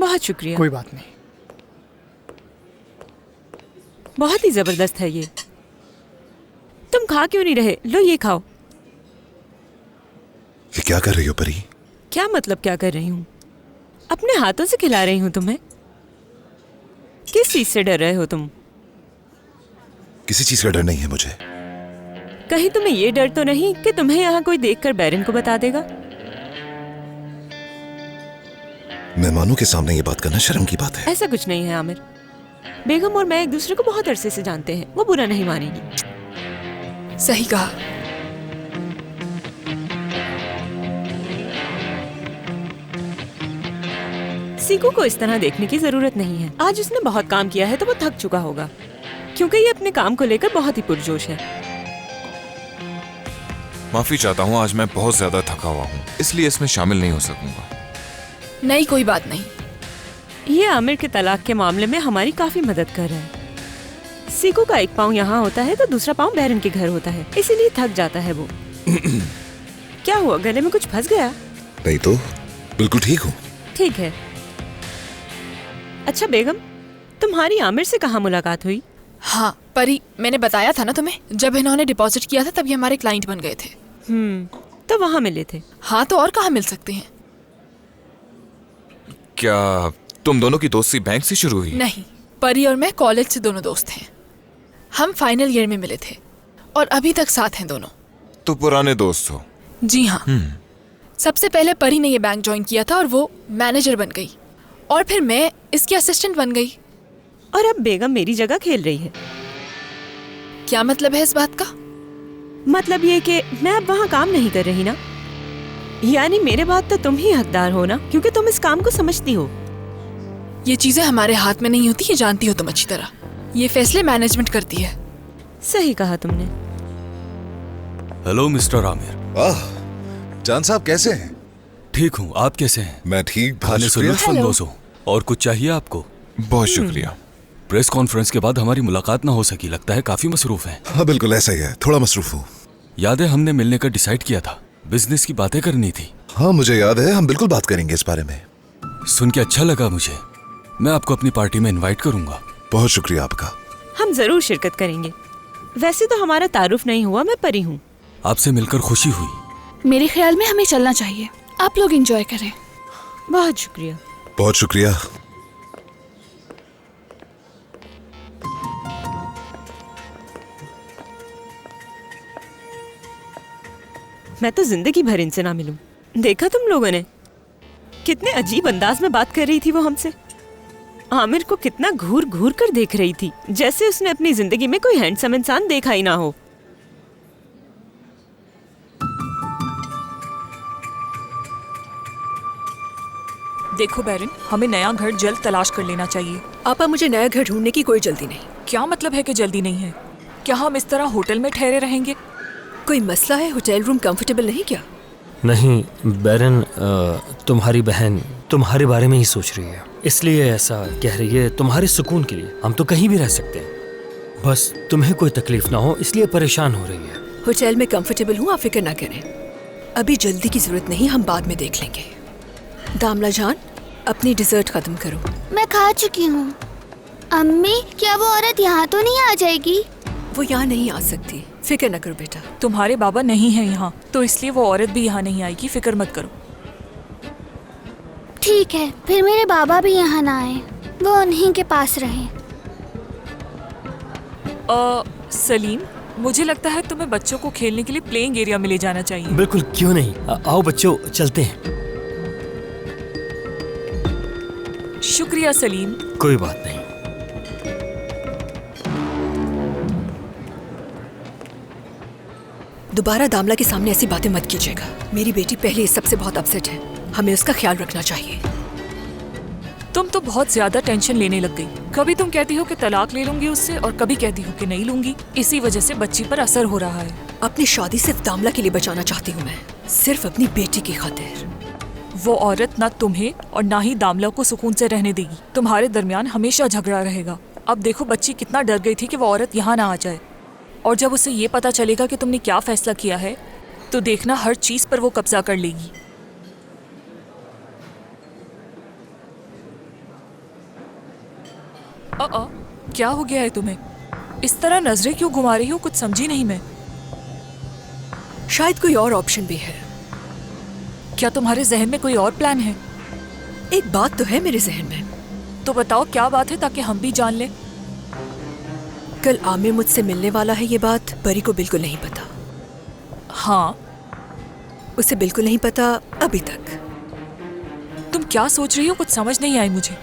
बहुत शुक्रिया। कोई बात नहीं। बहुत ही जबरदस्त है ये। तुम खा क्यों नहीं रहे? लो ये खाओ। ये क्या कर रही हो परी? क्या मतलब क्या कर रही हूँ? अपने हाथों से खिला रही हूँ तुम्हें। किस चीज से डर रहे हो तुम? किसी चीज का डर नहीं है मुझे। कहीं तुम्हें ये डर तो नहीं कि तुम्हें यहाँ कोई देखकर बैरन को बता देगा? मेहमानों के सामने ये बात करना शर्म की बात है। ऐसा कुछ नहीं है आमिर। बेगम और मैं एक दूसरे को बहुत अरसे से जानते हैं, वो बुरा नहीं मानेगी। सही कहा। सीकू को इस तरह देखने की जरूरत नहीं है। आज उसने बहुत काम किया है तो वो थक चुका होगा, क्योंकि ये अपने काम को लेकर बहुत ही पुरजोश है। माफी चाहता हूँ, आज मैं बहुत ज्यादा थका हुआ हूँ, इसलिए इसमें शामिल नहीं हो सकूंगा। नहीं, कोई बात नहीं। ये आमिर के तलाक के मामले में हमारी काफी मदद कर रहा है। सीकू का एक पाँव यहाँ होता है तो दूसरा पाँव बैरन के घर होता है, इसीलिए थक जाता है वो। क्या हुआ, गले में कुछ फंस गया? नहीं तो बिल्कुल ठीक हूँ। ठीक है। अच्छा बेगम, तुम्हारी आमिर से कहाँ मुलाकात हुई? हाँ परी, मैंने बताया था ना तुम्हें, जब इन्होंने डिपॉजिट किया था तब ये हमारे क्लाइंट बन गए थे। तो वहाँ मिले थे? हाँ, तो और कहाँ मिल सकते हैं। क्या तुम दोनों की दोस्ती बैंक से शुरू हुई? नहीं, परी और मैं कॉलेज से दोनों दोस्त हैं। हम फाइनल ईयर में मिले थे और अभी तक साथ हैं दोनों। तो पुराने दोस्त हो? जी हाँ। सबसे पहले परी ने ये बैंक ज्वाइन किया था और वो मैनेजर बन गई, और फिर मैं इसकी असिस्टेंट बन गई। और अब बेगम मेरी जगह खेल रही है। क्या मतलब है इस बात का? मतलब ये कि मैं अब वहाँ काम नहीं कर रही ना। यानी मेरे बाद तो तुम ही हकदार हो ना, क्योंकि तुम इस काम को समझती हो। ये चीजें हमारे हाथ में नहीं होती, ये जानती हो तुम अच्छी तरह। ये फैसले मैनेजमेंट करती है। सही कहा तुमने। Hello mister Aamir. वाह, जान साहब कैसे हैं? ठीक हूँ, आप कैसे हैं? मैं ठीक, बहुत खाने से शुक्रिया। लुत्फानंदोज हो। और कुछ चाहिए आपको? बहुत शुक्रिया। प्रेस कॉन्फ्रेंस के बाद हमारी मुलाकात ना हो सकी, लगता है काफी मसरूफ हैं। हाँ बिल्कुल ऐसा ही है, थोड़ा मसरूफ हूँ। याद है हमने मिलने का डिसाइड किया था, बिजनेस की बातें करनी थी। हाँ मुझे याद है, हम बिल्कुल बात करेंगे इस बारे में। सुन के अच्छा लगा मुझे। मैं आपको अपनी पार्टी में इनवाइट करूंगा। बहुत शुक्रिया आपका। हम जरूर शिरकत करेंगे। वैसे तो हमारा तारुफ नहीं हुआ, मैं परी हूँ। आपसे मिलकर खुशी हुई। मेरे ख्याल में हमें चलना चाहिए, आप लोग एंजॉय करें। बहुत शुक्रिया। बहुत शुक्रिया। मैं तो जिंदगी भर इनसे ना मिलूं। देखा तुम लोगों ने, कितने अजीब अंदाज में बात कर रही थी वो हमसे। आमिर को कितना घूर घूर कर देख रही थी, जैसे उसने अपनी जिंदगी में कोई हैंडसम इंसान देखा ही ना हो। देखो बैरन, हमें नया घर जल्द तलाश कर लेना चाहिए। आपा, मुझे नया घर ढूंढने की कोई जल्दी नहीं। क्या मतलब है कि जल्दी नहीं है? क्या हम इस तरह होटल में ठहरे रहेंगे? कोई मसला है? होटल रूम कंफर्टेबल नहीं क्या? नहीं बैरन, तुम्हारी बहन तुम्हारे बारे में ही सोच रही है, इसलिए ऐसा कह रही है। तुम्हारे सुकून के लिए हम तो कहीं भी रह सकते हैं, बस तुम्हें कोई तकलीफ ना हो इसलिए परेशान हो रही है। होटल में कंफर्टेबल हूँ, आप फिक्र ना करें। अभी जल्दी की जरूरत नहीं, हम बाद में देख लेंगे। दामला जान, अपनी डिजर्ट खत्म करो। मैं खा चुकी हूँ। अम्मी, क्या वो औरत यहाँ तो नहीं आ जाएगी? वो यहाँ नहीं आ सकती, फिक्र न करो बेटा। तुम्हारे बाबा नहीं है यहाँ, तो इसलिए वो औरत भी यहाँ नहीं आएगी, फिक्र मत करो। ठीक है, फिर मेरे बाबा भी यहाँ ना आए, वो उन्हीं के पास रहे। सलीम, मुझे लगता है तुम्हें बच्चों को खेलने के लिए प्लेइंग एरिया में ले जाना चाहिए। बिल्कुल, क्यों नहीं। आओ बच्चों, चलते हैं। शुक्रिया सलीम। कोई बात नहीं। दोबारा दामला के सामने ऐसी बातें मत कीजिएगा। मेरी बेटी पहले इस सबसे बहुत अपसेट है, हमें उसका ख्याल रखना चाहिए। तुम तो बहुत ज्यादा टेंशन लेने लग गई। कभी तुम कहती हो कि तलाक ले लूंगी उससे और कभी कहती हो कि नहीं लूंगी। इसी वजह से बच्ची पर असर हो रहा है। अपनी शादी सिर्फ दामला के लिए बचाना चाहती हूँ मैं, सिर्फ अपनी बेटी की खातिर। वो औरत ना तुम्हें और ना ही दामला को सुकून से रहने देगी। तुम्हारे दरमियान हमेशा झगड़ा रहेगा। अब देखो, बच्ची कितना डर गई थी कि वो औरत यहाँ ना आ जाए, और जब उसे ये पता चलेगा कि तुमने क्या फैसला किया है, तो देखना हर चीज पर वो कब्जा कर लेगी। क्या हो गया है तुम्हें? इस तरह नजरें क्यों घुमा रही हो? कुछ समझी नहीं मैं। शायद कोई और ऑप्शन भी है। क्या तुम्हारे जहन में कोई और प्लान है? एक बात तो है मेरे जहन में। तो बताओ क्या बात है, ताकि हम भी जान लें। कल आमिर मुझसे मिलने वाला है, ये बात परी को बिल्कुल नहीं पता। हाँ, उसे बिल्कुल नहीं पता अभी तक। तुम क्या सोच रही हो? कुछ समझ नहीं आई मुझे।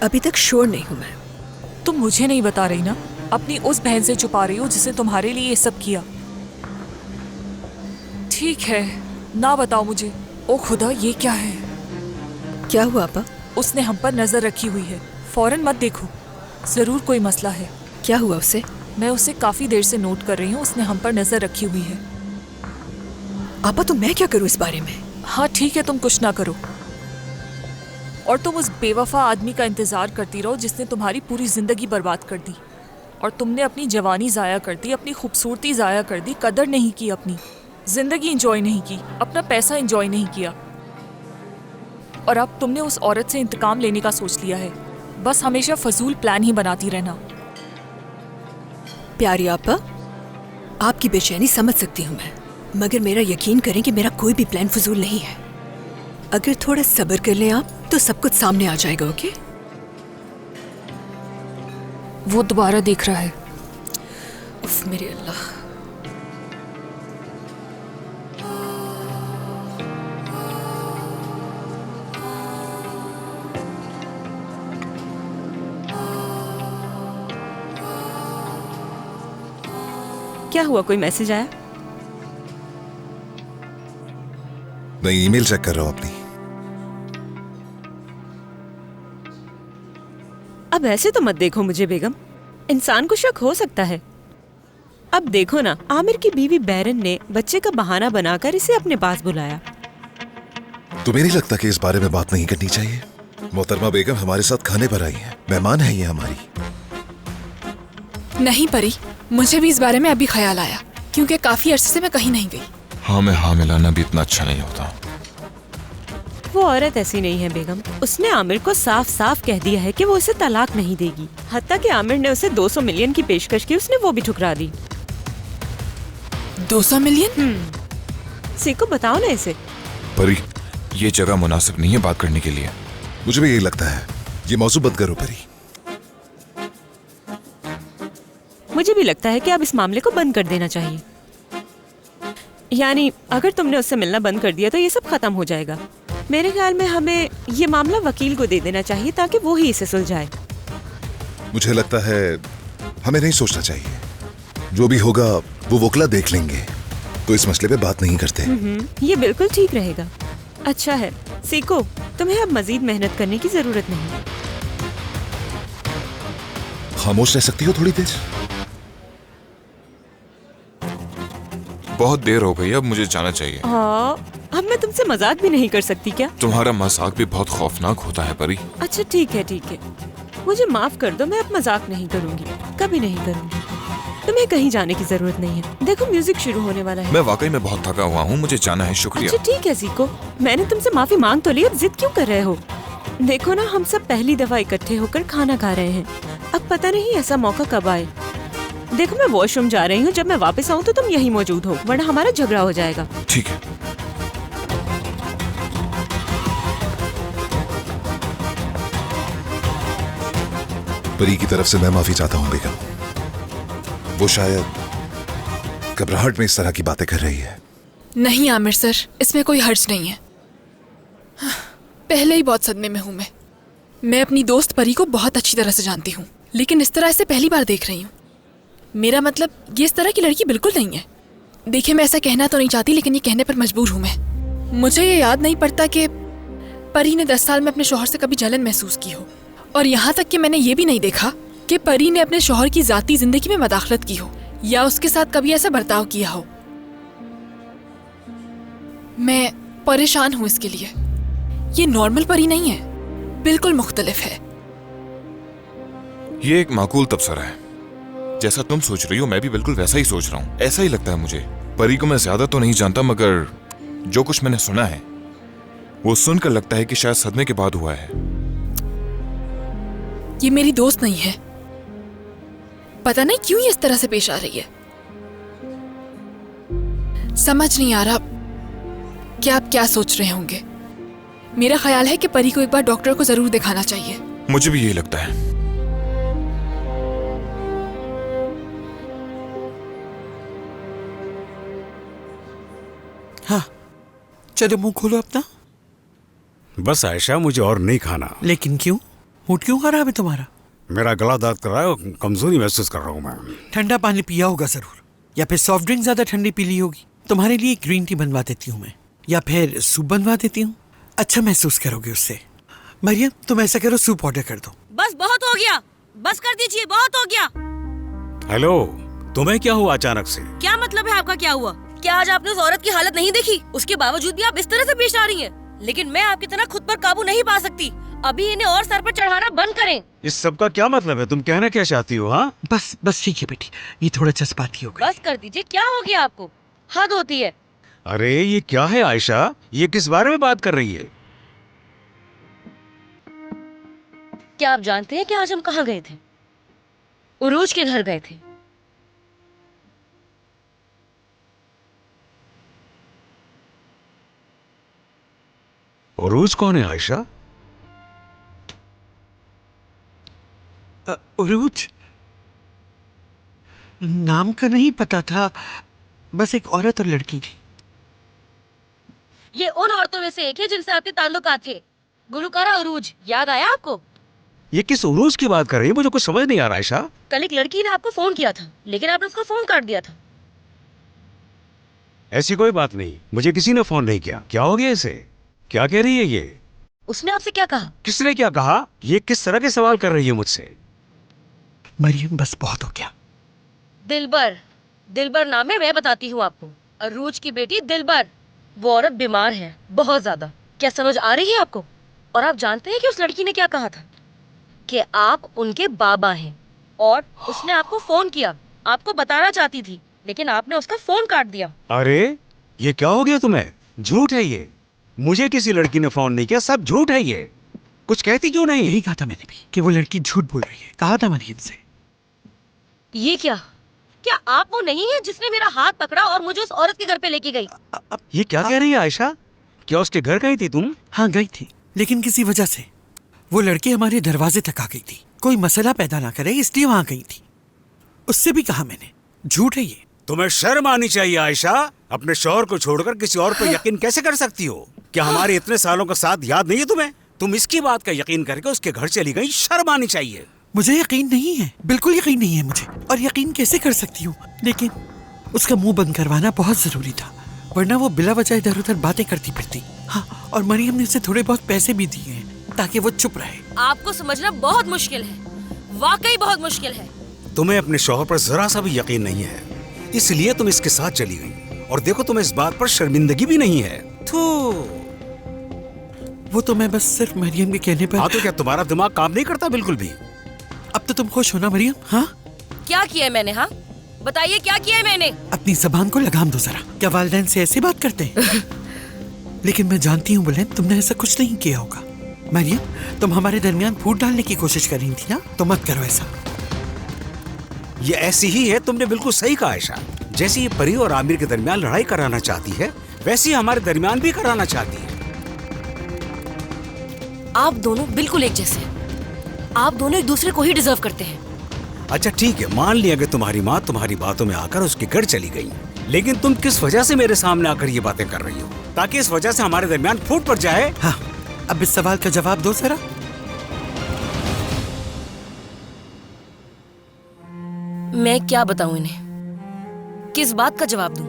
अभी तक श्योर नहीं हूं मैं। तुम मुझे नहीं बता रही ना? अपनी उस बहन से छुपा रही हो जिसने तुम्हारे लिए ये सब किया। ठीक है, ना बताओ मुझे। ओ खुदा, ये क्या है? क्या हुआ आपा? उसने हम पर नजर रखी हुई है। फौरन मत देखो, जरूर कोई मसला है। क्या हुआ उसे? मैं उसे काफी देर से नोट कर रही हूँ। उसने हम पर नजर रखी हुई है। आपा, तो मैं क्या करूं इस बारे में? हाँ ठीक है, तुम कुछ ना करो और तुम उस बेवफा आदमी का इंतजार करती रहो जिसने तुम्हारी पूरी जिंदगी बर्बाद कर दी। और तुमने अपनी जवानी जाया कर दी, अपनी खूबसूरती जाया कर दी, कदर नहीं की, अपनी जिंदगी एंजॉय नहीं की, अपना पैसा एंजॉय नहीं किया। और अब तुमने उस औरत से इंतकाम लेने का सोच लिया है। बस हमेशा फजूल प्लान ही बनाती रहना। प्यारी आपा, आपकी बेचैनी समझ सकती हूँ मैं, मगर मेरा यकीन करें कि मेरा कोई भी प्लान फजूल नहीं है। अगर थोड़ा सब्र कर लें आप, तो सब कुछ सामने आ जाएगा। ओके? वो दोबारा देख रहा है। उफ, मेरे अल्लाह। क्या हुआ, कोई मैसेज आया? मैं ईमेल चेक कर रहा हूं अपनी। अब ऐसे तो मत देखो मुझे बेगम, इंसान को शक हो सकता है। अब देखो ना, आमिर की बीवी बैरन ने बच्चे का बहाना बनाकर इसे अपने पास बुलाया। तुम्हें नहीं लगता कि इस बारे में बात नहीं करनी चाहिए? मोहतरमा बेगम हमारे साथ खाने पर आई हैं, मेहमान है ये हमारी। नहीं परी, मुझे भी इस बारे में अभी ख्याल आया, क्योंकि काफी अरसे से मैं कहीं नहीं गई। हाँ, मैं हाँ मिलाना भी इतना अच्छा नहीं होता। वो औरत ऐसी नहीं है बेगम। उसने आमिर को साफ साफ कह दिया है कि वो उसे तलाक नहीं देगी। हत्ता कि आमिर ने उसे 200 मिलियन की पेशकश की, उसने वो भी ठुकरा दी। 200 मिलियन? सीको बताओ ना इसे। परी, ये जगह मुनासिब नहीं है बात करने के लिए। मुझे भी यही लगता है। ये मौजूद बंद करो परी। मुझे भी लगता है कि अब इस मामले को बंद कर देना चाहिए। यानी अगर तुमने उससे मिलना बंद कर दिया तो ये सब खत्म हो जाएगा। मेरे ख्याल में हमें ये मामला वकील को दे देना चाहिए ताकि वो ही इसे सुलझाए। मुझे लगता है हमें नहीं सोचना चाहिए। जो भी होगा वो वकील देख लेंगे, तो इस मसले पे बात नहीं करते। ये बिल्कुल ठीक रहेगा। अच्छा है सीको, तुम्हें अब मजीद मेहनत करने की जरूरत नहीं। खामोश रह सकती हो थोड़ी देर? बहुत देर हो गई, अब मुझे जाना चाहिए। अब मैं तुमसे मजाक भी नहीं कर सकती क्या? तुम्हारा मजाक भी बहुत खौफनाक होता है परी। अच्छा ठीक है ठीक है, मुझे माफ कर दो। मैं अब मजाक नहीं करूंगी, कभी नहीं करूंगी। तुम्हें कहीं जाने की जरूरत नहीं है। देखो म्यूजिक शुरू होने वाला है। मैं वाकई में बहुत थका हुआ हूँ, मुझे जाना है। शुक्रिया। अच्छा ठीक है सीको, मैंने तुमसे माफी मांग तो ली, अब जिद क्यों कर रहे हो? देखो ना, हम सब पहली दफा इकट्ठे होकर खाना खा रहे हैं। अब पता नहीं ऐसा मौका कब आए। देखो मैं वॉशरूम जा रही हूँ, जब मैं वापस आऊँ तो तुम यहीं मौजूद हो, वरना हमारा झगड़ा हो जाएगा। ठीक है। परी की तरफ से मैं माफी चाहता हूँ बेगम। वो शायद घबराहट में इस तरह की बातें कर रही है। नहीं आमिर सर, इसमें कोई हर्ज नहीं है। पहले ही बहुत सदमे में हूँ मैं अपनी दोस्त परी को बहुत अच्छी तरह से जानती हूँ, लेकिन इस तरह से पहली बार देख रही हूँ। मेरा मतलब ये इस तरह की लड़की बिल्कुल नहीं है। देखिए, मैं ऐसा कहना तो नहीं चाहती, लेकिन ये कहने पर मजबूर हूँ मैं। मुझे ये याद नहीं पड़ता कि परी ने 10 साल में अपने शौहर से कभी जलन महसूस की हो, और यहाँ तक कि मैंने ये भी नहीं देखा कि परी ने अपने शौहर की जाती जिंदगी में मदाखलत की हो या उसके साथ कभी ऐसा बर्ताव किया हो। मैं परेशान हूँ इसके लिए। ये नॉर्मल परी नहीं है, बिल्कुल मुख्तलिफ है। ये एक माकूल तबसरा है। जैसा तुम सोच रही हो मैं भी बिल्कुल वैसा ही सोच रहा हूँ। ऐसा ही लगता है मुझे। परी को मैं ज्यादा तो नहीं जानता, मगर जो कुछ मैंने सुना है वो सुनकर लगता है कि शायद सदमे के बाद हुआ है। ये मेरी दोस्त नहीं है। पता नहीं क्यों ये इस तरह से पेश आ रही है। समझ नहीं आ रहा कि आप क्या सोच रहे होंगे। मेरा ख्याल है कि परी को एक बार डॉक्टर को जरूर दिखाना चाहिए। मुझे भी यही लगता है। हाँ, चलो मुंह खोलो अपना। बस आयशा, मुझे और नहीं खाना। लेकिन क्यों? मूड क्यों खराब है तुम्हारा? मेरा गला दर्द कर रहा है और कमजोरी महसूस कर रहा हूँ मैं। ठंडा पानी पिया होगा जरूर, या फिर सॉफ्ट ड्रिंक ज्यादा ठंडी पी ली होगी। तुम्हारे लिए ग्रीन टी बनवा देती हूँ मैं, या फिर सूप बनवा देती हूँ। अच्छा महसूस करोगे उससे। मरियम, तुम ऐसा करो, सूप ऑर्डर कर दो। बस बहुत हो गया, बस कर दीजिए, बहुत हो गया। हेलो, तुम्हें क्या हुआ अचानक से? क्या मतलब है आपका क्या हुआ? क्या आज आपने उस औरत की हालत नहीं देखी? उसके बावजूद भी आप इस तरह से पेश आ रही हैं। लेकिन मैं आपकी तरह खुद पर काबू नहीं पा सकती। अभी इन्हें और सर पर चढ़ाना बंद करें। इस सब का क्या मतलब है? तुम कहना क्या चाहती हो? हाँ, बस बस ठीक है बेटी, ये थोड़ा जज्बाती हो गई। बस कर दीजिए, क्या हो गया आपको? हद होती है। अरे ये क्या है आयशा? ये किस बारे में बात कर रही है? क्या आप जानते हैं कि आज हम कहाँ गए थे? उरूज के घर गए थे। उरूज कौन है आयशा? उरूज नाम का नहीं पता था, बस एक औरत और लड़की थी। ये उन औरतों में से एक है जिनसे आपके ताल्लुकात थे। गुलकारा उरूज, याद आया आपको? ये किस उरूज की बात कर रही है? मुझे कुछ समझ नहीं आ रहा आयशा। कल एक लड़की ने आपको फोन किया था, लेकिन आपने उसका फोन काट दिया था। ऐसी कोई बात नहीं, मुझे किसी ने फोन नहीं किया। क्या हो गया इसे? क्या कह रही है ये? उसने आपसे क्या कहा? किसने क्या कहा? ये किस तरह के सवाल कर रही है मुझसे? मरियम, बस बहुत हो गया। दिलबर, दिलबर नाम है, मैं बताती हूँ आपको। अरूज की बेटी दिलबर। वो औरत बीमार है, बहुत ज्यादा। क्या समझ आ रही है आपको? और आप जानते हैं कि उस लड़की ने क्या कहा था? कि आप उनके बाबा हैं। और उसने आपको फोन किया, आपको बताना चाहती थी, लेकिन आपने उसका फोन काट दिया। अरे ये क्या हो गया तुम्हें? झूठ है ये। मुझे किसी लड़की ने फोन नहीं किया, सब झूठ है ये। कुछ कहती क्यों नहीं? यही कहा था मैंने भी कि वो लड़की झूठ बोल रही है। कहा था मरियम से। ये क्या? क्या आप वो नहीं है जिसने मेरा हाथ पकड़ा और मुझे उस औरत के घर पे लेके गई? ये क्या कह रही है आयशा? क्या उसके घर गई थी तुम? हाँ गई थी, लेकिन किसी वजह से वो लड़की हमारे दरवाजे तक आ गई थी। कोई मसला पैदा ना करे इसलिए वहां गई थी। उससे भी कहा मैंने, झूठ है ये। तुम्हें शर्म आनी चाहिए आयशा। अपने शौहर को छोड़कर किसी और पर यकीन कैसे कर सकती हो? क्या हमारे इतने सालों का साथ याद नहीं है तुम्हें? तुम इसकी बात का यकीन करके उसके घर चली गई। शर्म आनी चाहिए। मुझे यकीन नहीं है, बिल्कुल यकीन नहीं है मुझे। और यकीन कैसे कर सकती हूँ? लेकिन उसका मुंह बंद करवाना बहुत जरूरी था, वरना वो बिला वजह इधर उधर बातें करती फिरती। हाँ, और मरियम ने उसे थोड़े बहुत पैसे भी दिए हैं ताकि वो चुप रहे। आपको समझना बहुत मुश्किल है, वाकई बहुत मुश्किल है। तुम्हें अपने शौहर पर जरा सा भी यकीन नहीं है, इसलिए तुम इसके साथ चली गई। और देखो, तुम्हें इस बात पर शर्मिंदगी भी नहीं है। वो तो मैं बस सिर्फ मरियम के कहने पर। हाँ, तो क्या तुम्हारा दिमाग काम नहीं करता बिल्कुल भी? अब तो तुम खुश हो ना मरियम? हाँ, क्या किया है मैंने? हाँ बताइए, क्या किया है मैंने? अपनी जबान को लगाम दो जरा। क्या वालिदैन से ऐसे बात करते हैं? लेकिन मैं जानती हूँ बुलंद, तुमने ऐसा कुछ नहीं किया होगा। मरियम, तुम हमारे दरमियान फूट डालने की कोशिश कर रही थी ना, तो मत करो ऐसा। ये ऐसी ही है, तुमने बिल्कुल सही कहा आयशा। जैसे ये परी और आमिर के दरमियान लड़ाई कराना चाहती है, वैसे ही हमारे दरमियान भी कराना चाहती है। आप दोनों बिल्कुल एक जैसे हैं। आप दोनों एक दूसरे को ही डिजर्व करते हैं। अच्छा ठीक है, मान लिया कि तुम्हारी माँ तुम्हारी बातों में आकर उसके घर चली गई, लेकिन तुम किस वजह से मेरे सामने आकर ये बातें कर रही हो? ताकि इस वजह से हमारे दरमियान फूट पड़ जाए। हाँ, अब इस सवाल का जवाब दो जरा। मैं क्या बताऊं इन्हें? किस बात का जवाब दूं?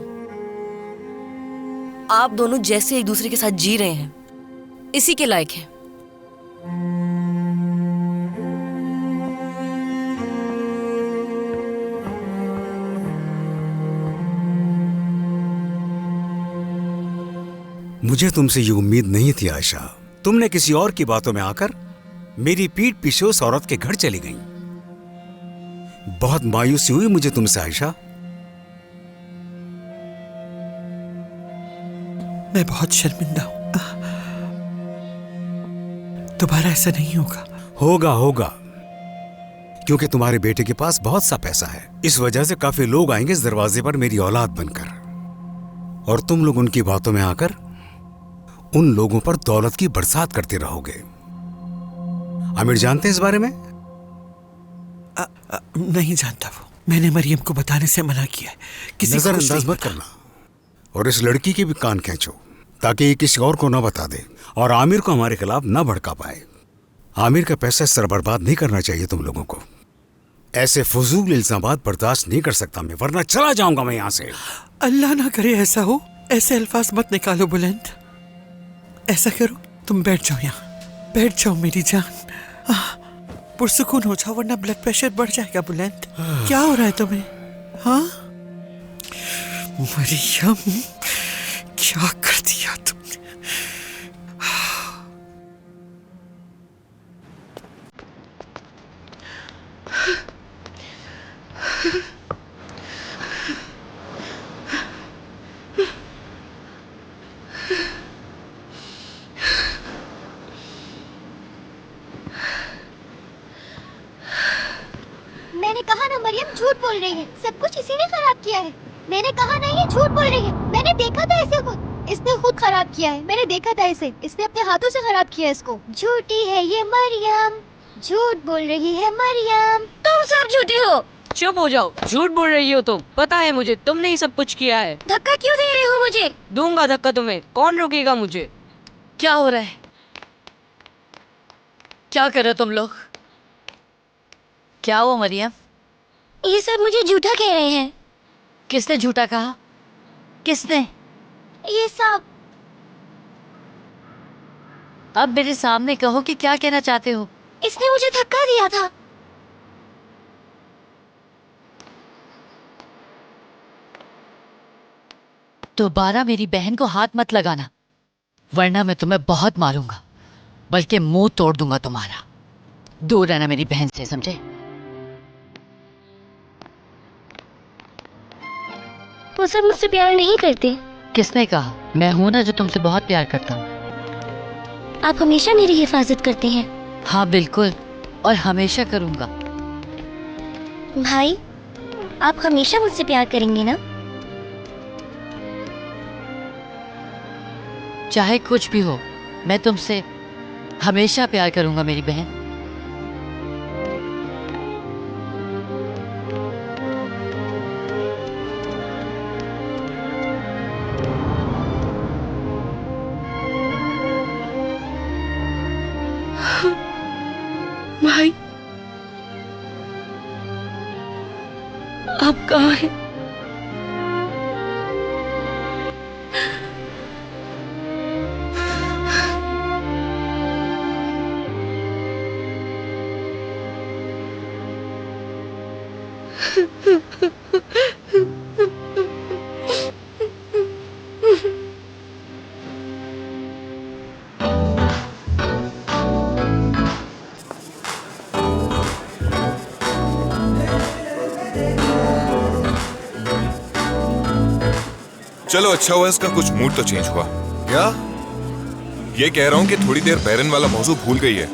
आप दोनों जैसे एक दूसरे के साथ जी रहे हैं, इसी के लायक हैं। मुझे तुमसे ये उम्मीद नहीं थी आयशा। तुमने किसी और की बातों में आकर मेरी पीठ पीछे उस औरत के घर चली गई। बहुत मायूसी हुई मुझे तुमसे आयशा। मैं बहुत शर्मिंदा हूं। दोबारा ऐसा नहीं होगा। होगा होगा, क्योंकि तुम्हारे बेटे के पास बहुत सा पैसा है। इस वजह से काफी लोग आएंगे इस दरवाजे पर मेरी औलाद बनकर, और तुम लोग उनकी बातों में आकर उन लोगों पर दौलत की बरसात करते रहोगे। आमिर जानते हैं इस बारे में? नहीं जानता वो। मैंने मरियम को बताने से मना किया है। किसी को कुछ नजरअंदाज नहीं मत करना, और इस लड़की के भी कान खींचो ताकि ये किसी और को ना बता दे और आमिर को हमारे खिलाफ ना भड़का पाए। आमिर का पैसा इस तरह बर्बाद नहीं करना चाहिए तुम लोगों को। ऐसे फजूल इल्जामात बर्दाश्त नहीं कर सकता मैं, वरना चला जाऊंगा मैं यहाँ से। अल्लाह ना करे ऐसा हो। ऐसे अल्फाज मत निकालो बुलंद। ऐसा करो, तुम बैठ जाओ यहाँ, बैठ जाओ मेरी जान। पुरसुकून हो जाओ, वरना ब्लड प्रेशर बढ़ जाएगा बुलंद। क्या हो रहा है तुम्हें? हाँ मरियम, क्या कर दिया तुमने? मैंने कहा ना मरियम झूठ बोल रही है, सब कुछ इसी ने खराब किया है। मैंने कहा ना ये झूठ बोल रही है, मैंने देखा था इसे खुद, इसने खुद खराब किया है। मैंने देखा था इसे, इसने अपने हाथों से खराब किया इसको। झूठी है ये मरियम, झूठ बोल रही है मरियम। तुम सब झूठे हो। चुप हो जाओ, झूठ बोल रही हो तुम। पता है मुझे, तुमने ही सब कुछ किया है। धक्का क्यों दे रहे हो मुझे? दूंगा धक्का तुम्हें, कौन रोकेगा मुझे? क्या हो रहा है? क्या कर रहे हो तुम लोग? क्या हुआ मरियम? ये सब मुझे झूठा कह रहे हैं। किसने झूठा कहा? किसने? ये सब। अब मेरे सामने कहो कि क्या कहना चाहते हो। इसने मुझे धक्का दिया था। दोबारा मेरी बहन को हाथ मत लगाना, वरना मैं तुम्हें बहुत मारूंगा, बल्कि मुंह तोड़ दूंगा तुम्हारा। दूर रहना मेरी बहन से, समझे? वो सब मुझसे प्यार नहीं करते। किसने कहा? मैं हूं ना जो तुमसे बहुत प्यार करता हूँ। आप हमेशा मेरी हिफाजत करते हैं। हाँ बिल्कुल, और हमेशा करूंगा। भाई, आप हमेशा मुझसे प्यार करेंगे ना? चाहे कुछ भी हो, मैं तुमसे हमेशा प्यार करूंगा मेरी बहन। भाई, आप कहाँ हैं? चलो अच्छा हुआ इसका कुछ मूड तो चेंज हुआ। क्या? ये कह रहा हूँ कि थोड़ी देर बैरन वाला मौजू भूल गई है।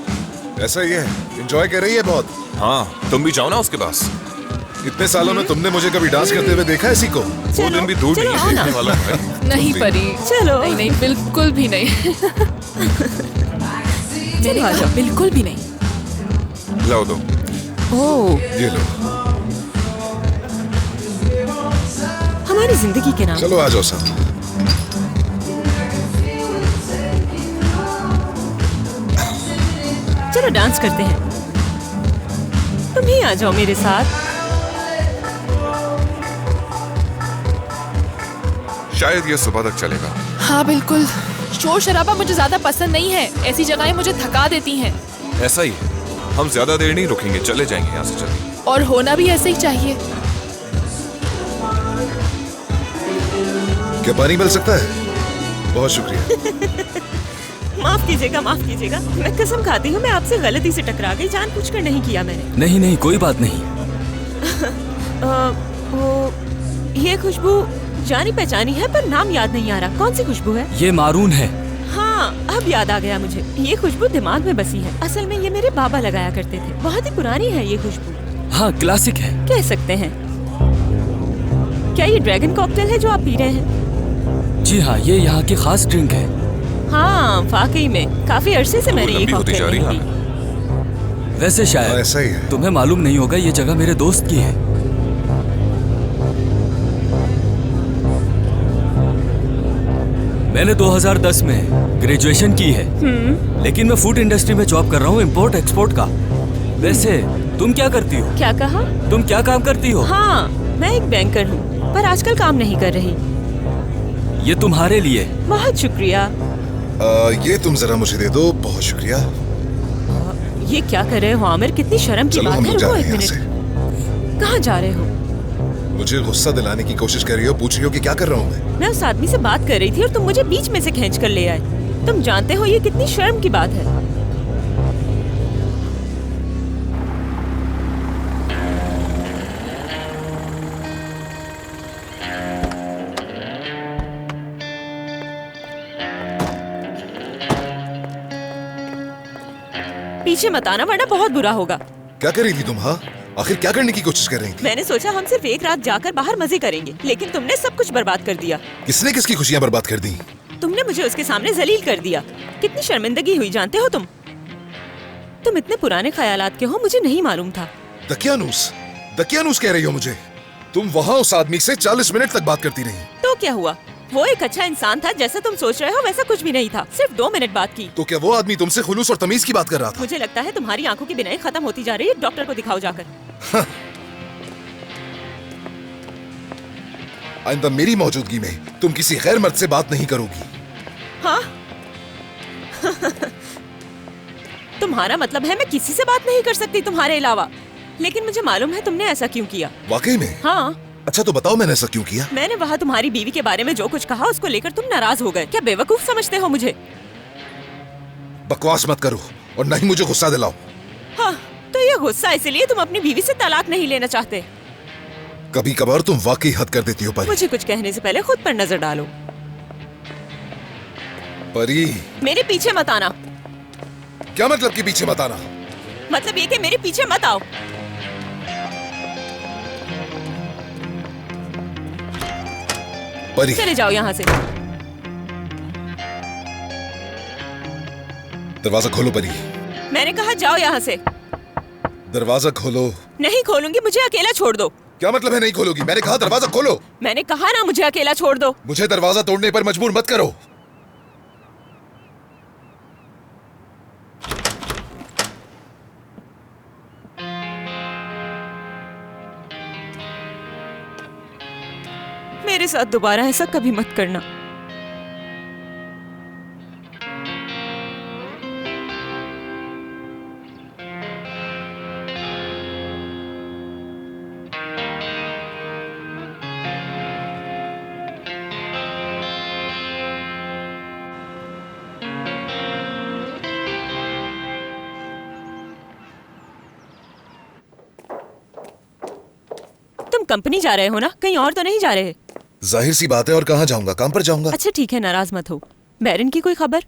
ऐसा ही है, एंजॉय कर रही है बहुत। हाँ, तुम भी जाओ ना उसके पास। इतने सालों में तुमने मुझे कभी डांस करते हुए देखा है इसी को? वो दिन भी दूर नहीं है देखने वाला है। नहीं परी, चलो। नहीं नहीं, बिल्कुल भी नहीं। मैंने कहा बिल्कुल भी नहीं। लाओ दो। ओह, ये लो। हमारी जिंदगी के नाम। चलो आ जाओ साथ। चलो डांस करते हैं। तुम ही आ जाओ मेरे साथ। शायद ये सुबह तक चलेगा। हाँ बिल्कुल, शोर शराबा मुझे ज्यादा पसंद नहीं है। ऐसी जगहें मुझे थका देती हैं। ऐसा ही है, हम ज्यादा देर नहीं रुकेंगे, चले जाएंगे यहाँ से जल्दी। और होना भी ऐसे ही चाहिए। क्या पानी मिल सकता है? बहुत शुक्रिया। माफ कीजिएगा, माफ कीजिएगा। मैं कसम खाती हूँ, मैं आपसे गलती से टकरा गई, जानबूझकर नहीं किया मैंने। नहीं नहीं, कोई बात नहीं। ये खुशबू जानी पहचानी है, पर नाम याद नहीं आ रहा। कौन सी खुशबू है? ये मारून है। हाँ, अब याद आ गया मुझे। ये खुशबू दिमाग में बसी है। असल में ये मेरे बाबा लगाया करते थे। बहुत ही पुरानी है ये खुशबू। हाँ क्लासिक है। कह सकते हैं। क्या ये ड्रैगन कॉकटेल है जो आप पी रहे हैं? जी हाँ, ये यहाँ की खास ड्रिंक है। हाँ वाकई में काफी अरसे से मैंने ये कॉकटेल नहीं पी। वैसे शायद ऐसा ही है। तुम्हें मालूम नहीं होगा, ये जगह मेरे दोस्त की है। मैंने 2010 में ग्रेजुएशन की है, लेकिन मैं फूड इंडस्ट्री में जॉब कर रहा हूँ, इम्पोर्ट एक्सपोर्ट का। वैसे तुम क्या करती हो? क्या कहा? तुम क्या काम करती हो? हाँ, मैं एक बैंकर हूँ, पर आजकल काम नहीं कर रही। ये तुम्हारे लिए। बहुत शुक्रिया। ये तुम जरा मुझे दे दो। बहुत शुक्रिया। ये क्या कर रहे हो आमिर? कितनी शर्म की चलो बात हम है। लोग जा रुको रहे एक हैं मिनट। कहाँ जा रहे हो? मुझे गुस्सा दिलाने की कोशिश कर रही हो, पूछ रही हो कि क्या कर रहा हूँ मैं उस आदमी से बात कर रही थी और तुम मुझे बीच में से खींच कर ले आए। तुम जानते हो ये कितनी शर्म की बात है। पीछे मत आना वरना बहुत बुरा होगा। क्या कर रही थी तुम? हाँ, आखिर क्या करने की कोशिश कर रही थी? मैंने सोचा हम सिर्फ एक रात जाकर बाहर मजे करेंगे, लेकिन तुमने सब कुछ बर्बाद कर दिया। किसने किसकी खुशियाँ बर्बाद कर दी? तुमने मुझे उसके सामने जलील कर दिया। कितनी शर्मिंदगी हुई जानते हो तुम? तुम इतने पुराने ख्यालात के हो, मुझे नहीं मालूम था। दकियानूस कह रही हो मुझे? तुम वहाँ उस आदमी से 40 मिनट तक बात करती रही। तो क्या हुआ? वो एक अच्छा इंसान था, जैसा तुम सोच रहे हो वैसा कुछ भी नहीं था। सिर्फ 2 मिनट बात की। तो क्या वो आदमी तुमसे खुलूस और तमीज की बात कर रहा था? मुझे लगता है तुम्हारी आंखों की बिनाई खत्म होती जा रही है। डॉक्टर को दिखाओ जाकर। आइंदा मेरी मौजूदगी में तुम किसी गैर मर्द से बात नहीं करोगी। हाँ? तुम्हारा मतलब है मैं किसी से बात नहीं कर सकती तुम्हारे अलावा? लेकिन मुझे मालूम है तुमने ऐसा क्यों किया। वाकई में? हाँ। अच्छा तो बताओ मैंने ऐसा क्यों किया? मैंने वहाँ तुम्हारी बीवी के बारे में जो कुछ कहा उसको लेकर तुम नाराज हो गए। क्या बेवकूफ समझते हो मुझे? बकवास मत करो और न ही मुझे गुस्सा दिलाओ। हाँ, तो ये गुस्सा इसलिए तुम अपनी बीवी से तलाक नहीं लेना चाहते? कभी कभार तुम वाकई हद कर देती हो परी। मुझे कुछ कहने से पहले खुद पर नजर डालो। परी, मेरे पीछे मत आना। क्या मतलब कि पीछे मत आना? मतलब ये कि मेरे पीछे मत आओ। परी, चले जाओ यहाँ से। दरवाजा खोलो परी। मैंने कहा जाओ यहाँ से। दरवाजा खोलो। नहीं खोलूंगी, मुझे अकेला छोड़ दो। क्या मतलब है नहीं खोलोगी? मैंने कहा दरवाजा खोलो। मैंने कहा ना मुझे अकेला छोड़ दो। मुझे दरवाजा तोड़ने पर मजबूर मत करो। मेरे साथ दोबारा ऐसा कभी मत करना। तुम कंपनी जा रहे हो ना? कहीं और तो नहीं जा रहे? जाहिर सी बात है, और कहाँ जाऊंगा? काम पर जाऊंगा। अच्छा ठीक है, नाराज मत हो। बैरन की कोई खबर?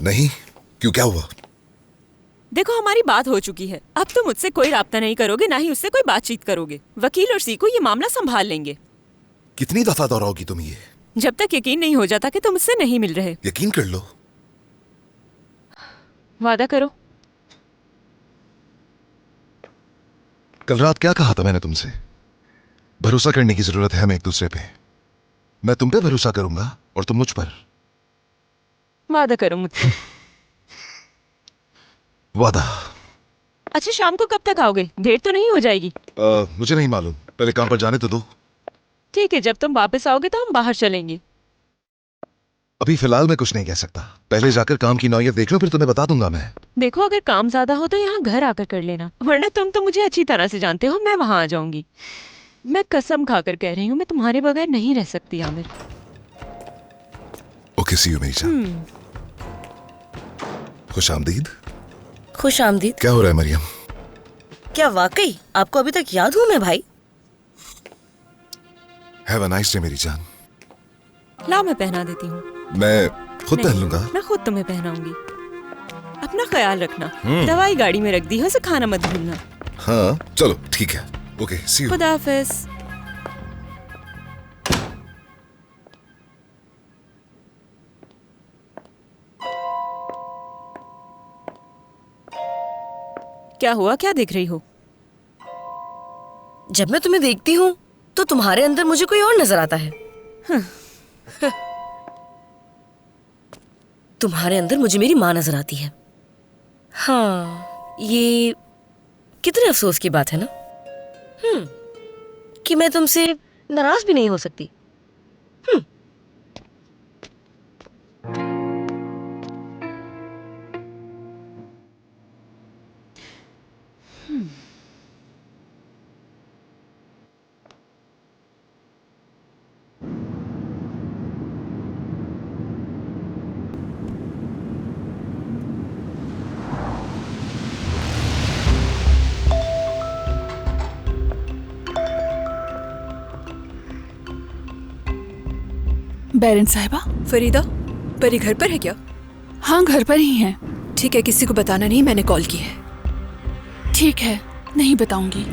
नहीं। क्यों, क्या हुआ? देखो हमारी बात हो चुकी है। अब तुम मुझसे कोई राब्ता नहीं करोगे, ना ही उससे कोई बातचीत करोगे। वकील और सीको ये मामला संभाल लेंगे। कितनी दफा दोहराओगी तुम ये? जब तक यकीन नहीं हो जाता कि तुम मुझसे नहीं मिल रहे। यकीन कर लो। वादा करो। कल रात क्या कहा था मैंने तुमसे? भरोसा करने की जरूरत है हमें एक दूसरे पे। मैं तुम पे भरोसा करूंगा और तुम मुझ पर। वादा करो मुझसे। वादा। अच्छा शाम को कब तक आओगे? देर तो नहीं हो जाएगी? मुझे नहीं मालूम, पहले काम पर जाने तो दो। ठीक है, जब तुम वापस आओगे तो हम बाहर चलेंगे। अभी फिलहाल मैं कुछ नहीं कह सकता। पहले जाकर काम की नौयत देख लो, फिर तुम्हें बता दूंगा मैं। देखो अगर काम ज्यादा हो तो यहाँ घर आकर कर लेना, वरना तुम तो मुझे अच्छी तरह से जानते हो, मैं वहां आ जाऊंगी। मैं कसम खाकर कह रही हूँ, मैं तुम्हारे बगैर नहीं रह सकती आमिर। ओके, सी यू मेरी जान। खुश आमदीद। खुश आमदीद। क्या हो रहा है मरियम? क्या वाकई आपको अभी तक याद हूँ मैं भाई? हैव अ नाइस डे मेरी जान। लाओ मैं पहना देती हूँ। मैं खुद पहन लूंगा। मैं खुद तुम्हें पहनाऊंगी। अपना ख्याल रखना। दवाई गाड़ी में रख दी है, उसे खाना मत भूलना। हाँ चलो ठीक है, ओके सी यू। खुदा हाफिज। क्या हुआ, क्या देख रही हो? जब मैं तुम्हें देखती हूँ तो तुम्हारे अंदर मुझे कोई और नजर आता है। तुम्हारे अंदर मुझे मेरी माँ नजर आती है। हाँ, ये कितने अफसोस की बात है ना कि मैं तुमसे नाराज भी नहीं हो सकती। बैरन साहिबा। फरीदा, परी घर पर है क्या? हाँ, घर पर ही है। ठीक है, किसी को बताना नहीं, मैंने कॉल की है। ठीक है, नहीं बताऊंगी।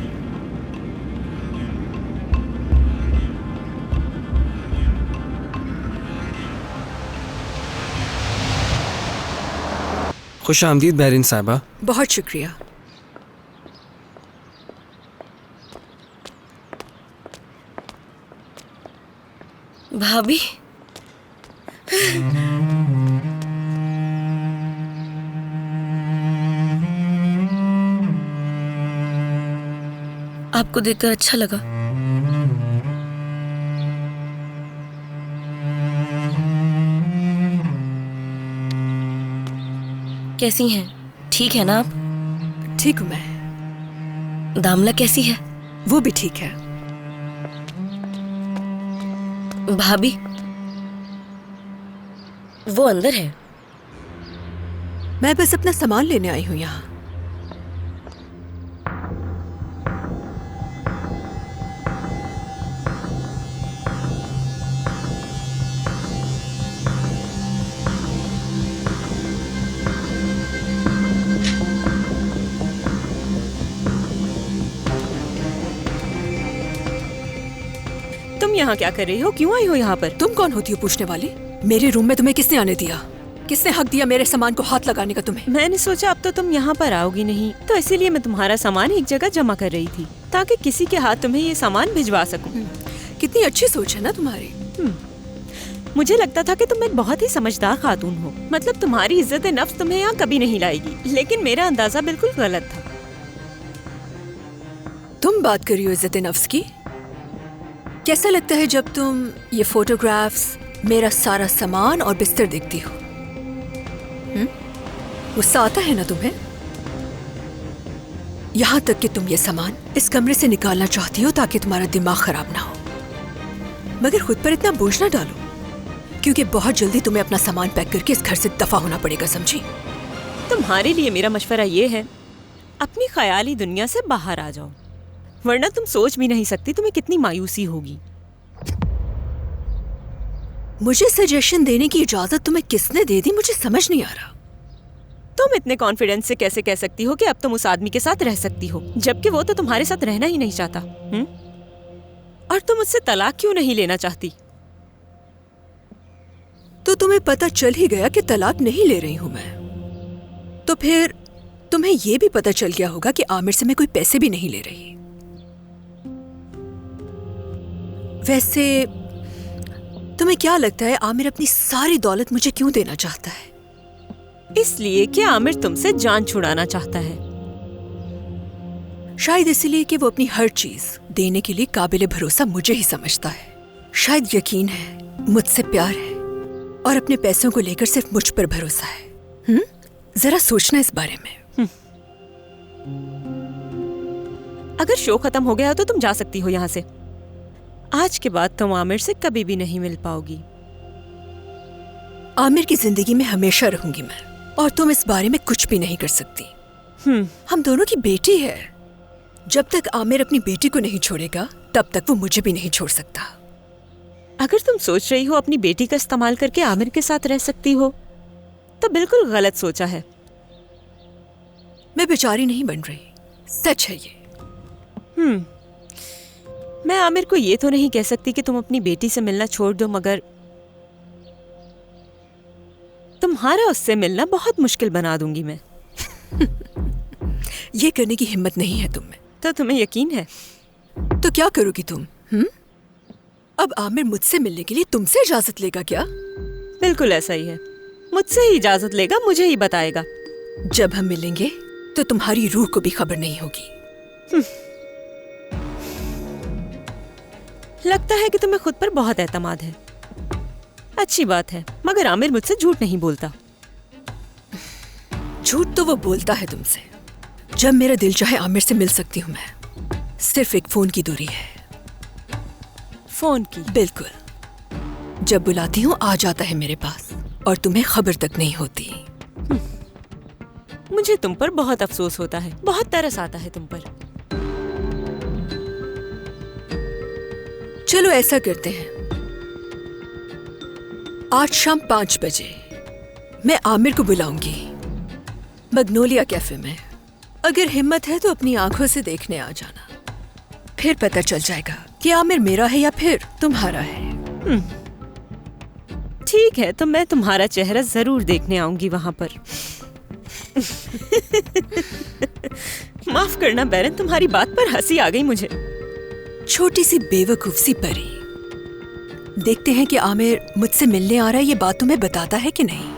खुश आमदीद बैरिन साहिबा। बहुत शुक्रिया। भाभी, आपको देखकर अच्छा लगा। कैसी हैं? ठीक है ना आप? ठीक हूँ मैं। दामला कैसी है? वो भी ठीक है। भाभी, वो अंदर है। मैं बस अपना सामान लेने आई हूँ यहाँ। तुम यहाँ क्या कर रही हो? क्यों आई हो यहाँ पर? तुम कौन होती हो पूछने वाली? मेरे रूम में तुम्हें किसने आने दिया? किसने हक दिया मेरे सामान को हाथ लगाने का तुम्हें? मैंने सोचा अब तो तुम यहाँ पर आओगी नहीं, तो इसीलिए मैं तुम्हारा सामान एक जगह जमा कर रही थी ताकि किसी के हाथ तुम्हें ये सामान भिजवा सकूं। कितनी अच्छी सोच है ना तुम्हारी। मुझे लगता था कि तुम एक बहुत ही समझदार खातून हो, मतलब तुम्हारी इज्जत नफ्स तुम्हें यहाँ कभी नहीं लाएगी, लेकिन मेरा अंदाजा बिल्कुल गलत था। तुम बात कर रही हो इज्जत नफ्स की? कैसा लगता है जब तुम ये फोटोग्राफ्स, मेरा सारा सामान और बिस्तर देखती हो? गुस्सा आता है ना तुम्हें? यहाँ तक कि तुम ये सामान इस कमरे से निकालना चाहती हो ताकि तुम्हारा दिमाग खराब ना हो। मगर खुद पर इतना बोझ ना डालो, क्योंकि बहुत जल्दी तुम्हें अपना सामान पैक करके इस घर से दफा होना पड़ेगा, समझी? तुम्हारे लिए मेरा मशवरा ये है, अपनी ख्याली दुनिया से बाहर आ जाओ, वरना तुम सोच भी नहीं सकती तुम्हें कितनी मायूसी होगी। मुझे सजेशन देने की इजाजत तुम्हें किसने दे दी, मुझे समझ नहीं आ रहा। तुम इतने कॉन्फिडेंस से कैसे कह सकती हो कि अब तुम उस आदमी के साथ रह सकती हो, जबकि वो तो तुम्हारे साथ रहना ही नहीं चाहता। और तुम उससे तलाक क्यों नहीं लेना चाहती? तो तुम्हें पता चल ही गया कि तलाक नहीं ले रही हूं मैं, तो फिर तुम्हें यह भी पता चल गया होगा कि आमिर से मैं कोई पैसे भी नहीं ले रही। वैसे तुम्हें क्या लगता है आमिर अपनी सारी दौलत मुझे क्यों देना चाहता है? इसलिए कि आमिर तुमसे जान छुड़ाना चाहता है। शायद इसलिए कि वो अपनी हर चीज देने के लिए काबिले भरोसा मुझे ही समझता है। शायद यकीन है, मुझसे प्यार है, और अपने पैसों को लेकर सिर्फ मुझ पर भरोसा है। जरा सोचना इस बारे में। अगर शो खत्म हो गया तो तुम जा सकती हो यहाँ से। आज के बाद तुम आमिर से कभी भी नहीं मिल पाओगी। आमिर की जिंदगी में हमेशा रहूंगी मैं, और तुम इस बारे में कुछ भी नहीं कर सकती। हम दोनों की बेटी है। जब तक आमिर अपनी बेटी को नहीं छोड़ेगा, तब तक वो मुझे भी नहीं छोड़ सकता। अगर तुम सोच रही हो अपनी बेटी का इस्तेमाल करके आमिर के साथ रह सकती हो, तो बिल्कुल गलत सोचा है। मैं बेचारी नहीं बन रही, सच है ये। मैं आमिर को ये तो नहीं कह सकती कि तुम अपनी बेटी से मिलना छोड़ दो, मगर तुम्हारा उससे मिलना बहुत मुश्किल बना दूंगी मैं। ये करने की हिम्मत नहीं है तुम में। तो तुम्हें यकीन है? तो क्या करोगी तुम? अब आमिर मुझसे मिलने के लिए तुमसे इजाजत लेगा क्या? बिल्कुल ऐसा ही है। मुझसे ही इजाजत लेगा, मुझे ही बताएगा। जब हम मिलेंगे तो तुम्हारी रूह को भी खबर नहीं होगी। लगता है कि तुम्हें खुद पर बहुत एतमाद है। अच्छी बात है, मगर आमिर मुझसे झूठ नहीं बोलता। झूठ तो वो बोलता है तुमसे। जब मेरा दिल चाहे आमिर से मिल सकती हूँ मैं। सिर्फ एक फोन की दूरी है। फोन की? बिल्कुल। जब बुलाती हूँ आ जाता है मेरे पास और तुम्हें खबर तक नहीं होती। मुझे तुम पर बहुत अफसोस होता है, बहुत तरस आता है तुम पर। चलो ऐसा करते हैं, आज शाम 5 बजे मैं आमिर को बुलाऊंगी मैग्नोलिया कैफे में। अगर हिम्मत है तो अपनी आंखों से देखने आ जाना। फिर पता चल जाएगा कि आमिर मेरा है या फिर तुम्हारा है। ठीक है, तो मैं तुम्हारा चेहरा जरूर देखने आऊंगी वहां पर। माफ करना बैरन, तुम्हारी बात पर हंसी आ गई मुझे। छोटी सी बेवकूफ सी परी। देखते हैं कि आमिर मुझसे मिलने आ रहा है, ये बात तुम्हें बताता है कि नहीं।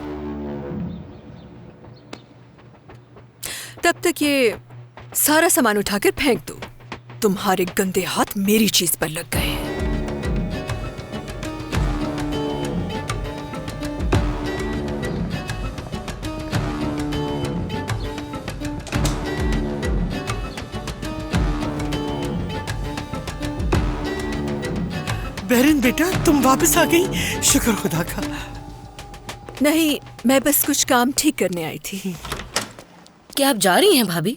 तब तक ये सारा सामान उठाकर फेंक दो। तुम्हारे गंदे हाथ मेरी चीज पर लग गए हैं। बहरीन बेटा, तुम वापस आ गई, शुक्र खुदा का। नहीं, मैं बस कुछ काम ठीक करने आई थी। क्या आप जा रही हैं भाभी?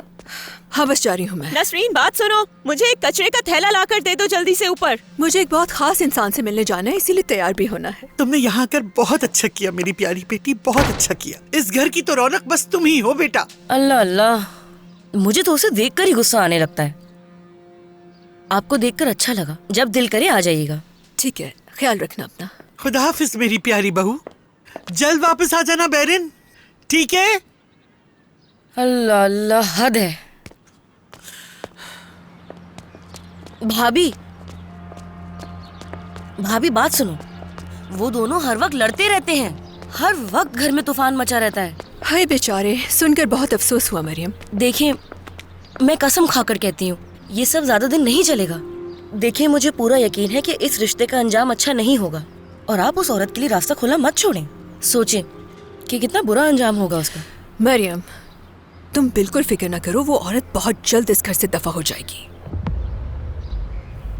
हाँ, बस जा रही हूँ मैं। नसरीन, बात सुनो, मुझे एक कचरे का थैला लाकर दे दो जल्दी से ऊपर। मुझे एक बहुत खास इंसान से मिलने जाना है, इसीलिए तैयार भी होना है। तुमने यहाँ आकर बहुत अच्छा किया मेरी प्यारी बेटी, बहुत अच्छा किया। इस घर की तो रौनक बस तुम ही हो बेटा। अल्लाह अल्लाह, मुझे तो उसे देखकर ही गुस्सा आने लगता है। आपको देखकर अच्छा लगा, जब दिल करे आ जाइएगा। ठीक है, ख्याल रखना अपना। खुदा हाफिज मेरी प्यारी बहू, जल्द वापस आ जाना बैरन, ठीक है? अल्लाह अल्लाह, हद है। भाभी भाभी बात सुनो, वो दोनों हर वक्त लड़ते रहते हैं, हर वक्त घर में तूफान मचा रहता है। हाय बेचारे, सुनकर बहुत अफसोस हुआ मरियम। देखिए, मैं कसम खाकर कहती हूँ ये सब ज्यादा दिन नहीं चलेगा। देखिए, मुझे पूरा यकीन है कि इस रिश्ते का अंजाम अच्छा नहीं होगा और आप उस औरत के लिए रास्ता खुला मत छोड़ें। सोचें कि कितना बुरा अंजाम होगा उसका। मरियम, तुम बिल्कुल फिक्र न करो, वो औरत बहुत जल्द इस घर से दफा हो जाएगी।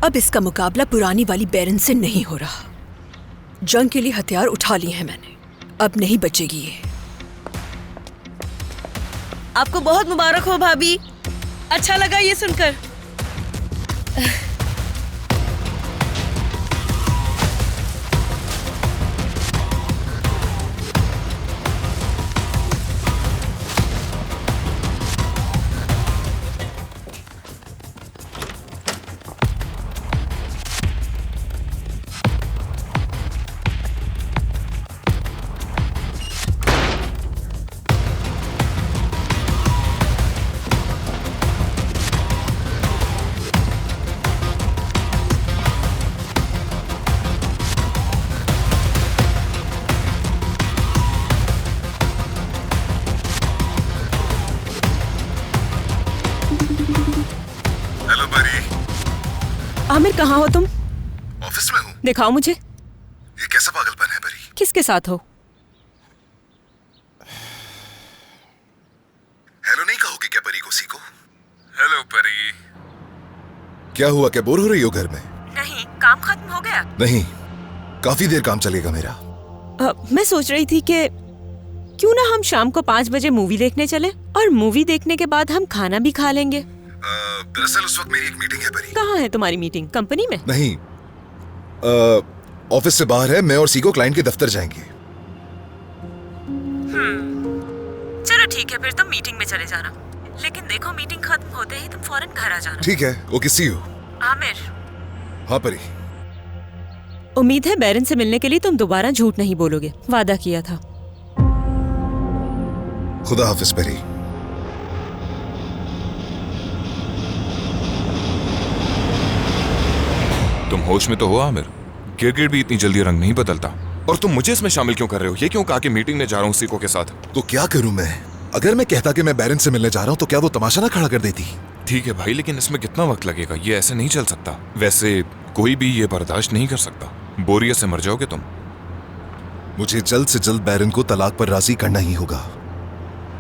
अब इसका मुकाबला पुरानी वाली बैरन से नहीं हो रहा। जंग के लिए हथियार उठा लिए हैं मैंने, अब नहीं बचेगी ये। आपको बहुत मुबारक हो भाभी, अच्छा लगा ये सुनकर। आमिर, कहाँ हो तुम? ऑफिस में हूँ। दिखाओ मुझे। ये कैसा पागलपन है परी? किसके साथ हो? हेलो नहीं कहोगी क्या परी को? सीखो। हेलो परी। क्या हुआ, क्या बोर हो रही हो घर में? नहीं, काम खत्म हो गया? नहीं, काफी देर काम चलेगा मेरा। मैं सोच रही थी कि क्यों ना हम शाम को 5 बजे मूवी देखने चले और मूवी देखने के बाद हम खाना भी खा लेंगे। दरअसल उस वक्त मेरी एक मीटिंग है परी। कहाँ है तुम्हारी मीटिंग? कंपनी में? नहीं, ऑफिस से बाहर है। मैं और सीको क्लाइंट के दफ्तर जाएंगे। चलो ठीक है, फिर तुम मीटिंग में चले जाना। लेकिन देखो मीटिंग खत्म होते ही तुम फौरन घर आ जाना। ठीक है, ओके, सी यू। आमिर, हाँ परी। उम्मीद है बैरन से मिलने के लिए तुम दोबारा झूठ नहीं बोलोगे, वादा किया था। खुदा हाफिज परी। तुम होश में तो हो आमिर? गिरगिट भी इतनी जल्दी रंग नहीं बदलता। और तुम मुझे इसमें शामिल क्यों कर रहे हो? ये क्यों कहा कि मीटिंग में जा रहा हूँ सीको के साथ? तो क्या करूं मैं? अगर मैं कहता कि मैं बैरन से मिलने जा रहा हूं तो क्या वो तमाशा ना खड़ा कर देती? ठीक है भाई, लेकिन इसमें कितना वक्त लगेगा? ये ऐसे नहीं चल सकता। वैसे कोई भी ये बर्दाश्त नहीं कर सकता। बोरियत से मर जाओगे तुम। मुझे जल्द से जल्द बैरन को तलाक पर राजी करना ही होगा,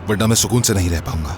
वरना मैं सुकून से नहीं रह पाऊंगा।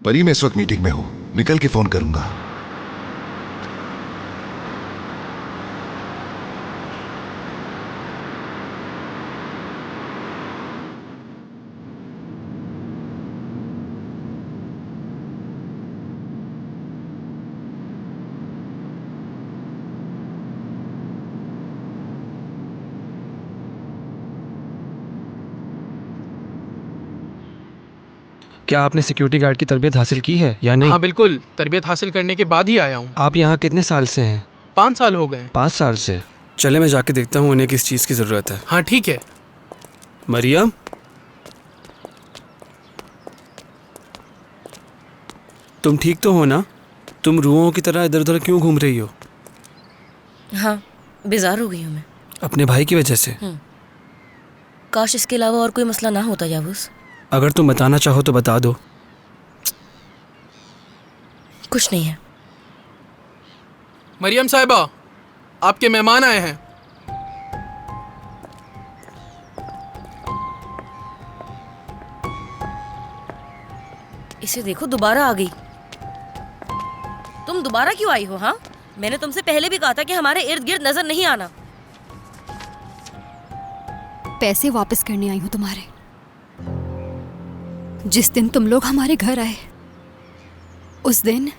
परी, मैं इस वक्त मीटिंग में हूं, निकल के फोन करूंगा। क्या आपने सिक्योरिटी गार्ड की तरबियत हासिल की है या नहीं? हाँ बिल्कुल, तरबियत हासिल करने के बाद ही आया हूँ। आप यहाँ कितने साल से हैं? 5 साल हो गए। 5 साल से? चले मैं जाके देखता हूँ उन्हें किस चीज़ की ज़रूरत है। हाँ ठीक है। मरियम, तुम ठीक तो हो ना? तुम रूहों की तरह इधर उधर क्यों घूम रही हो? हाँ, बेजार हो गई हूँ मैं। अपने भाई की वजह से? काश इसके अलावा और कोई मसला ना होता याबूस। अगर तुम बताना चाहो तो बता दो। कुछ नहीं है। मरियम साहिबा, आपके मेहमान आए हैं। इसे देखो, दोबारा आ गई। तुम दोबारा क्यों आई हो? हाँ, मैंने तुमसे पहले भी कहा था कि हमारे इर्द गिर्द नजर नहीं आना। पैसे वापस करने आई हूँ तुम्हारे। जिस दिन तुम लोग हमारे घर आए उस दिन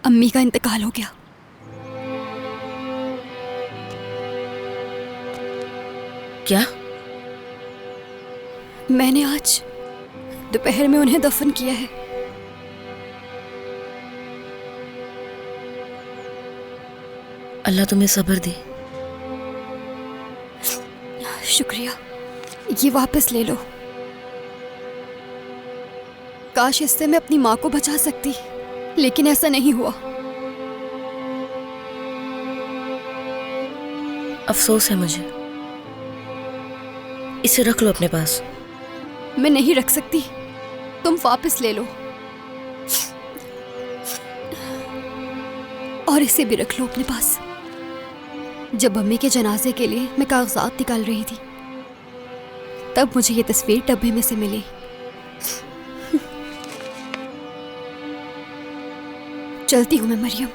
अम्मी का इंतकाल हो गया। क्या? मैंने आज दोपहर में उन्हें दफन किया है। अल्लाह तुम्हें सब्र दे। शुक्रिया, ये वापस ले लो। काश इससे मैं अपनी माँ को बचा सकती, लेकिन ऐसा नहीं हुआ। अफसोस है मुझे। इसे रख लो अपने पास। मैं नहीं रख सकती, तुम वापस ले लो। और इसे भी रख लो अपने पास। जब अम्मी के जनाजे के लिए मैं कागजात निकाल रही थी तब मुझे ये तस्वीर डब्बे में से मिली। चलती हूँ मैं मरियम।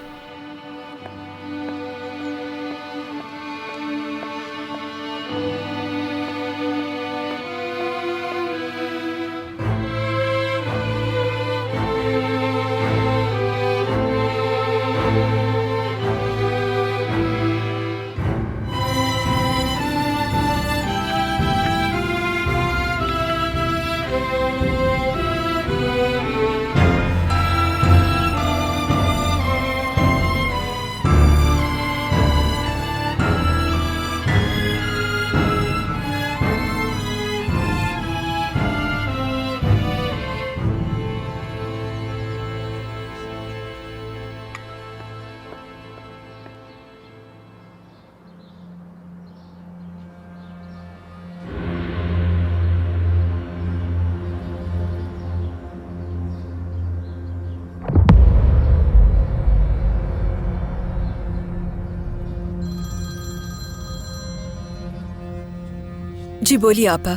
जी बोलिए आपा।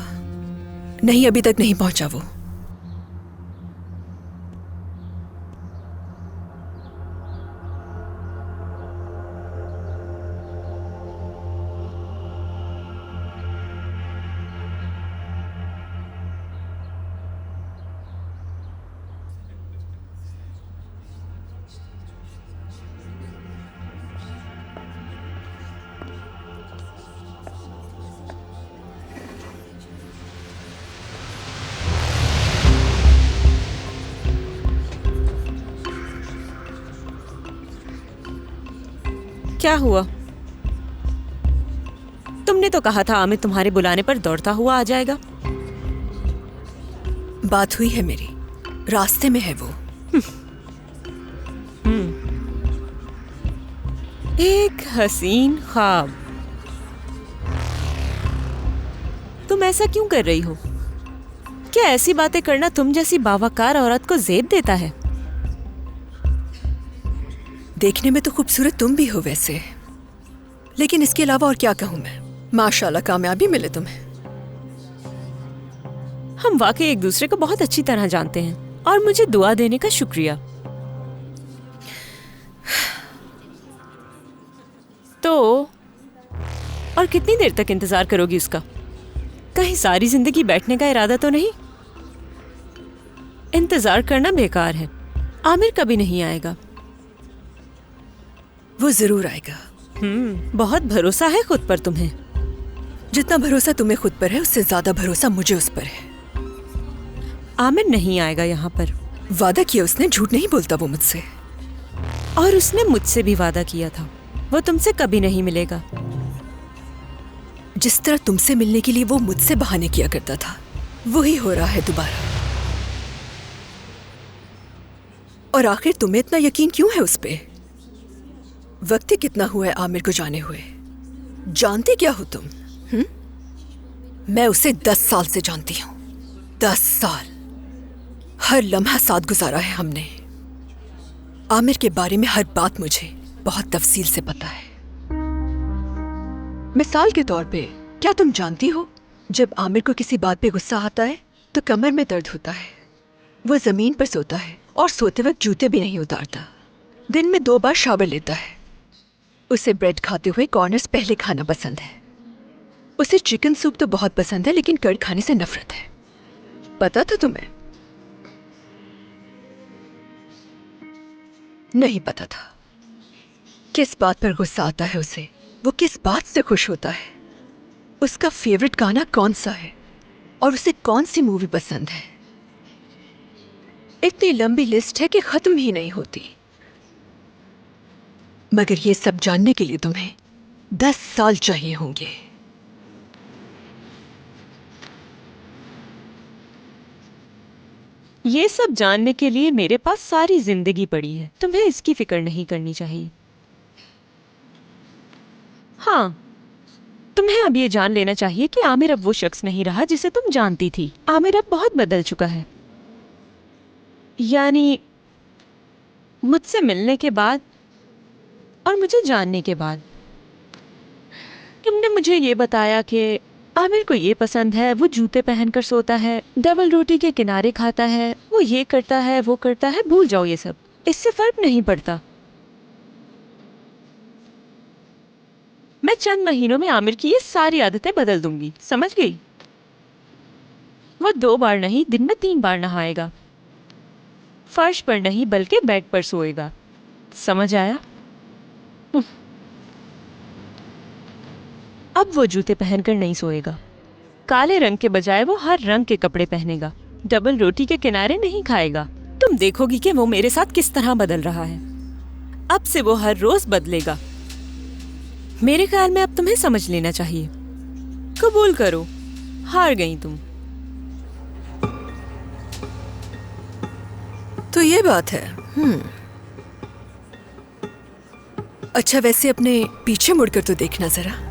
नहीं, अभी तक नहीं पहुंचा वो। क्या हुआ? तुमने तो कहा था आमिर तुम्हारे बुलाने पर दौड़ता हुआ आ जाएगा। बात हुई है मेरी, रास्ते में है वो। एक हसीन ख्वाब। तुम ऐसा क्यों कर रही हो? क्या ऐसी बातें करना तुम जैसी बावकार औरत को ज़ेब देता है? देखने में तो खूबसूरत तुम भी हो वैसे, लेकिन इसके अलावा और क्या कहूं मैं। माशाल्लाह कामयाबी मिले तुम्हें। हम वाकई एक दूसरे को बहुत अच्छी तरह जानते हैं और मुझे दुआ देने का शुक्रिया। तो और कितनी देर तक इंतजार करोगी उसका? कहीं सारी जिंदगी बैठने का इरादा तो नहीं? इंतजार करना बेकार है। आमिर कभी नहीं आएगा। वो जरूर आएगा। बहुत भरोसा है खुद पर तुम्हें। जितना भरोसा तुम्हें खुद पर है उससे ज्यादा भरोसा मुझे उस पर है। आमिर नहीं आएगा यहाँ पर। वादा किया उसने, झूठ नहीं बोलता वो मुझसे। और उसने मुझसे भी वादा किया था वो तुमसे कभी नहीं मिलेगा। जिस तरह तुमसे मिलने के लिए वो मुझसे बहाने किया करता था, वही हो रहा है दोबारा। और आखिर तुम्हें इतना यकीन क्यों है उस पे? वक्त ही कितना हुआ है आमिर को जाने हुए। जानते क्या हो तुम? मैं उसे 10 साल से जानती हूँ। 10 साल। हर लम्हा साथ गुजारा है हमने। आमिर के बारे में हर बात मुझे बहुत तफसील से पता है। मिसाल के तौर पे, क्या तुम जानती हो जब आमिर को किसी बात पे गुस्सा आता है तो कमर में दर्द होता है। वो जमीन पर सोता है और सोते वक्त जूते भी नहीं उतारता। दिन में 2 बार शावर लेता है। उसे ब्रेड खाते हुए कॉर्नर्स पहले खाना पसंद है। उसे चिकन सूप तो बहुत पसंद है, लेकिन कर्ड खाने से नफरत है। पता था तुम्हें? नहीं पता था। किस बात पर गुस्सा आता है उसे, वो किस बात से खुश होता है, उसका फेवरेट गाना कौन सा है और उसे कौन सी मूवी पसंद है। इतनी लंबी लिस्ट है कि खत्म ही नहीं होती। मगर ये सब जानने के लिए तुम्हें 10 साल चाहिए होंगे। ये सब जानने के लिए मेरे पास सारी जिंदगी पड़ी है। तुम्हें इसकी फिक्र नहीं करनी चाहिए। हाँ, तुम्हें अब ये जान लेना चाहिए कि आमिर अब वो शख्स नहीं रहा जिसे तुम जानती थी। आमिर अब बहुत बदल चुका है। यानी मुझसे मिलने के बाद और मुझे जानने के बाद। तुमने मुझे ये बताया कि आमिर को ये पसंद है, वो जूते पहनकर सोता है, डबल रोटी के किनारे खाता है, वो ये करता है, वो करता है। भूल जाओ ये सब, इससे फर्क नहीं पड़ता। मैं चंद महीनों में आमिर की ये सारी आदतें बदल दूंगी, समझ गई? वो 2 बार नहीं, दिन में 3 बार नहाएगा। फर्श पर नहीं बल्कि बेड पर सोएगा। समझ आया? अब वो जूते पहनकर नहीं सोएगा। काले रंग के बजाय वो हर रंग के कपड़े पहनेगा। डबल रोटी के किनारे नहीं खाएगा। तुम देखोगी कि वो मेरे साथ किस तरह बदल रहा है। अब से वो हर रोज बदलेगा। मेरे ख्याल में अब तुम्हें समझ लेना चाहिए। कबूल करो, हार गई तुम। तो ये बात है। अच्छा, वैसे अपने पीछे मुड़कर तो देखना जरा।